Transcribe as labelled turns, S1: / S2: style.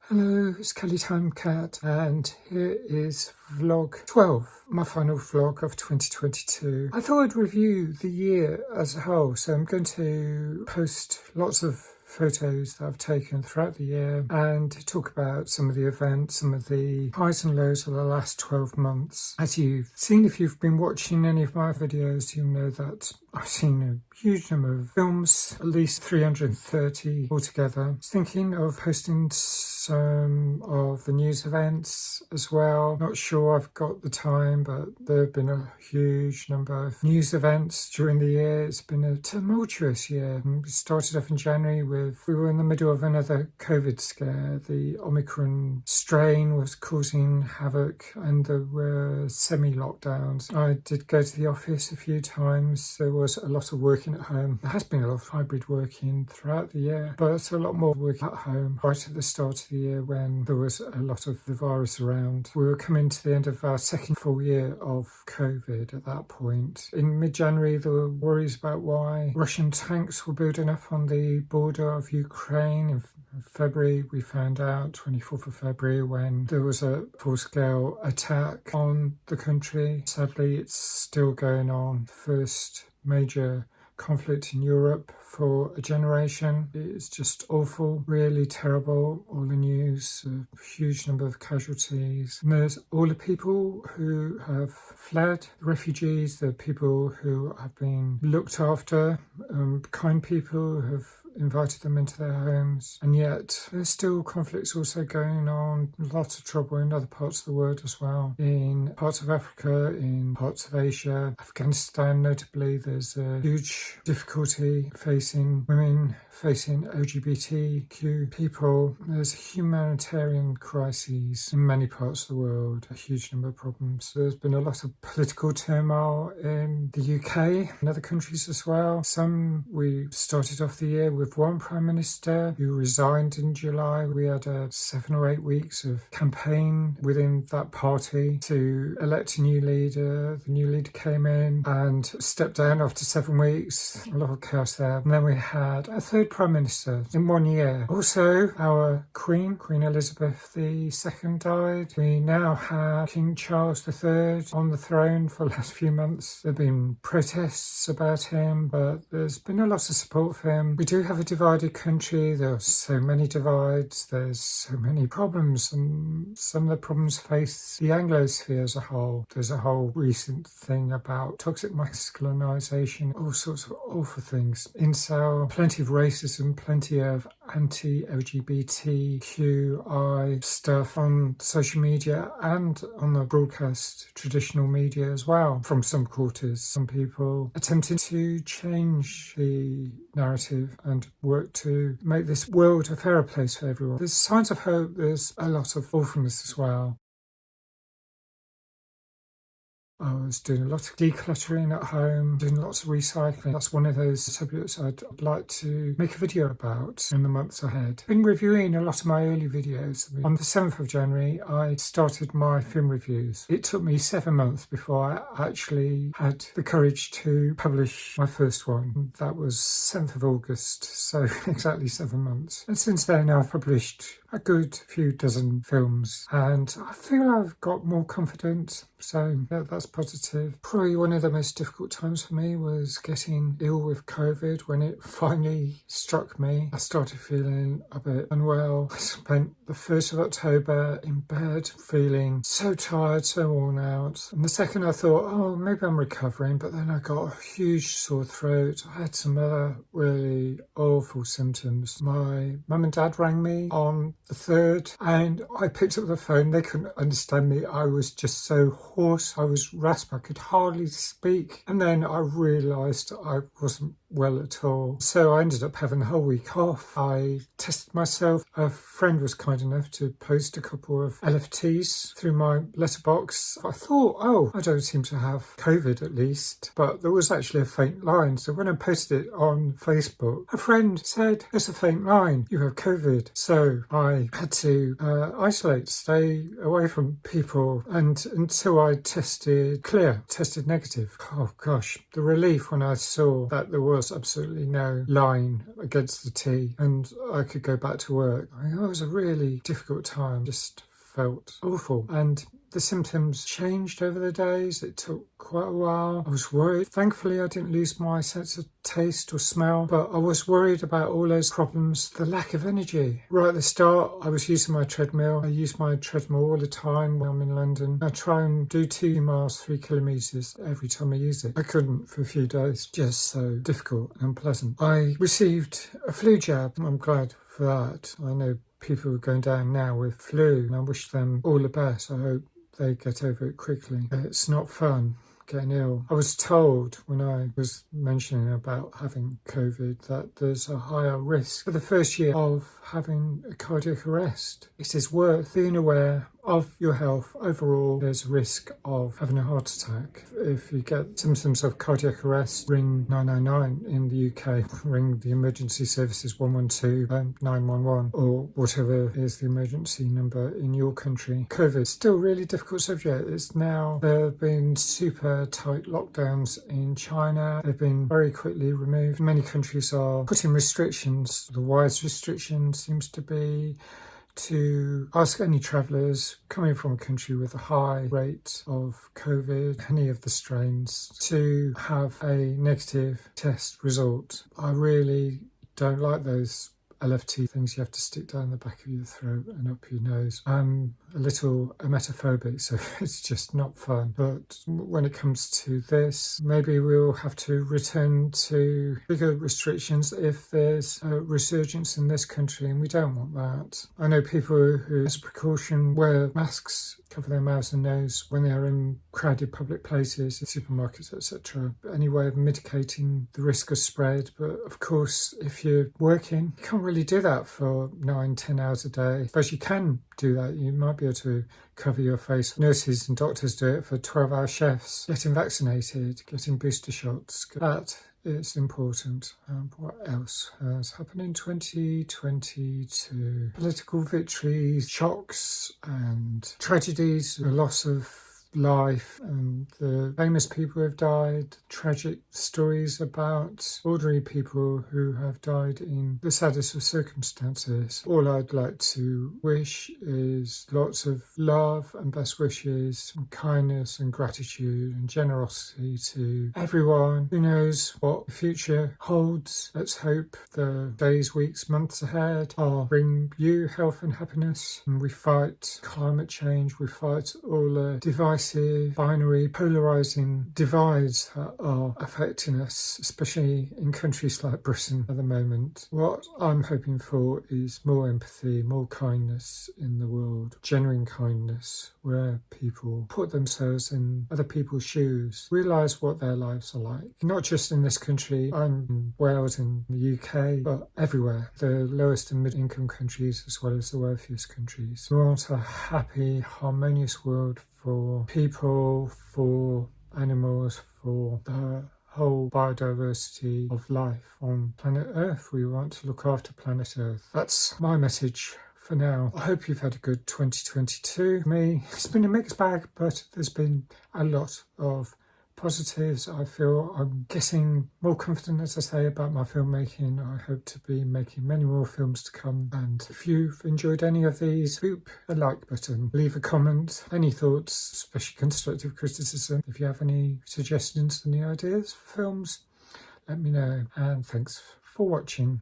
S1: Hello, it's Kelly Time Cat, and here is vlog 12, my final vlog of 2022. I thought I'd review the year as a whole, so I'm going to post lots of photos that I've taken throughout the year and talk about some of the events, some of the highs and lows of the last 12 months. As you've seen, if you've been watching any of my videos, you'll know that I've seen a huge number of films, at least 330 altogether. I was thinking of posting some of the news events as well. Not sure I've got the time, but there have been a huge number of news events during the year. It's been a tumultuous year. We started off in January we were in the middle of another COVID scare. The Omicron strain was causing havoc and there were semi-lockdowns. I did go to the office a few times. There was a lot of working at home. There has been a lot of hybrid working throughout the year, but it's a lot more work at home right at the start of the year when there was a lot of the virus around. We were coming to the end of our second full year of COVID at that point. In mid-January, there were worries about why Russian tanks were building up on the border of Ukraine. In February, we found out, 24th of February, when there was a full-scale attack on the country. Sadly, it's still going on. The first major conflict in Europe for a generation. It's just awful, really terrible. All the news, a huge number of casualties. And there's all the people who have fled, refugees, the people who have been looked after, kind people who have invited them into their homes, and yet there's still conflicts also going on, lots of trouble in other parts of the world as well, in parts of Africa, in parts of Asia, Afghanistan notably. There's a huge difficulty facing women, facing LGBTQ people. There's humanitarian crises in many parts of the world, a huge number of problems. There's been a lot of political turmoil in the UK and other countries as well. We started off the year with one Prime Minister who resigned in July. We had 7 or 8 weeks of campaign within that party to elect a new leader. The new leader came in and stepped down after 7 weeks. A lot of chaos there. And then we had a third Prime Minister in 1 year. Also, our Queen Elizabeth II died. We now have King Charles III on the throne for the last few months. There have been protests about him, but there's been a lot of support for him. We do have a divided country. There are so many divides. There's so many problems, and some of the problems face the Anglosphere as a whole. There's a whole recent thing about toxic masculinization, all sorts of awful things. Incel, plenty of racism, plenty of anti-LGBTQI stuff on social media and on the broadcast traditional media as well from some quarters. Some people attempting to change the narrative and work to make this world a fairer place for everyone. There's signs of hope. There's a lot of awfulness as well. I was doing a lot of decluttering at home, doing lots of recycling. That's one of those subjects I'd like to make a video about in the months ahead. Been reviewing a lot of my early videos. On the 7th of January, I started my film reviews. It took me 7 months before I actually had the courage to publish my first one. That was 7th of August, so exactly 7 months. And since then, I've published a good few dozen films, and I feel I've got more confidence, so that's positive. Probably one of the most difficult times for me was getting ill with COVID. When it finally struck me, I started feeling a bit unwell. I spent the 1st of October in bed feeling so tired, so worn out. And the second I thought, oh, maybe I'm recovering, but then I got a huge sore throat. I had some other really awful symptoms. My mum and dad rang me on the 3rd, and I picked up the phone. They couldn't understand me. I was just so hoarse. I was raspy. I could hardly speak. And then I realised I wasn't well at all. So I ended up having the whole week off. I tested myself. A friend was kind enough to post a couple of LFTs through my letterbox. I thought, oh, I don't seem to have COVID at least, but there was actually a faint line. So when I posted it on Facebook, a friend said, there's a faint line, you have COVID. So I had to isolate, stay away from people, and until I tested negative. Oh gosh, the relief when I saw that there was absolutely no line against the T and I could go back to work. It was a really difficult time, just felt awful. And the symptoms changed over the days. It took quite a while. I was worried. Thankfully, I didn't lose my sense of taste or smell, but I was worried about all those problems, the lack of energy. Right at the start, I was using my treadmill. I use my treadmill all the time when I'm in London. I try and do 2 miles, 3 kilometres every time I use it. I couldn't for a few days, just so difficult and unpleasant. I received a flu jab. I'm glad for that. I know people are going down now with flu, and I wish them all the best. I hope they get over it quickly. It's not fun getting ill. I was told when I was mentioning about having COVID that there's a higher risk for the first year of having a cardiac arrest. It is worth being aware of your health overall. There's a risk of having a heart attack. If you get symptoms of cardiac arrest, ring 999 in the UK, ring the emergency services 112, 911, or whatever is the emergency number in your country. COVID is still a really difficult subject. There have been super tight lockdowns in China. They've been very quickly removed. Many countries are putting restrictions. The wise restriction seems to be to ask any travellers coming from a country with a high rate of COVID, any of the strains, to have a negative test result. I really don't like those LFT things you have to stick down the back of your throat and up your nose. I'm a little emetophobic, so it's just not fun. But when it comes to this, maybe we'll have to return to bigger restrictions if there's a resurgence in this country, and we don't want that. I know people who, as a precaution, wear masks, cover their mouths and nose when they are in crowded public places, supermarkets, etc. Any way of mitigating the risk of spread. But of course, if you're working, you can't really do that for 9-10 hours a day. I suppose you can do that. You might be able to cover your face. Nurses and doctors do it for 12-hour shifts. Getting vaccinated, getting booster shots, that is important. What else has happened in 2022? Political victories, shocks and tragedies, the loss of life, and the famous people who have died, tragic stories about ordinary people who have died in the saddest of circumstances. All I'd like to wish is lots of love and best wishes and kindness and gratitude and generosity to everyone. Who knows what the future holds? Let's hope the days, weeks, months ahead bring you health and happiness, and we fight climate change, we fight all the divisive, binary, polarising divides that are affecting us, especially in countries like Britain at the moment. What I'm hoping for is more empathy, more kindness in the world, genuine kindness, where people put themselves in other people's shoes, realise what their lives are like. Not just in this country, I'm in Wales in the UK, but everywhere. The lowest and mid-income countries as well as the wealthiest countries. We want a happy, harmonious world for people, for animals, for the whole biodiversity of life on planet Earth. We want to look after planet Earth. That's my message for now. I hope you've had a good 2022. For me, it's been a mixed bag, but there's been a lot of positives. I feel I'm getting more confident, as I say, about my filmmaking. I hope to be making many more films to come. And if you've enjoyed any of these, hit the like button, leave a comment, any thoughts, especially constructive criticism. If you have any suggestions, any ideas for films, let me know. And thanks for watching.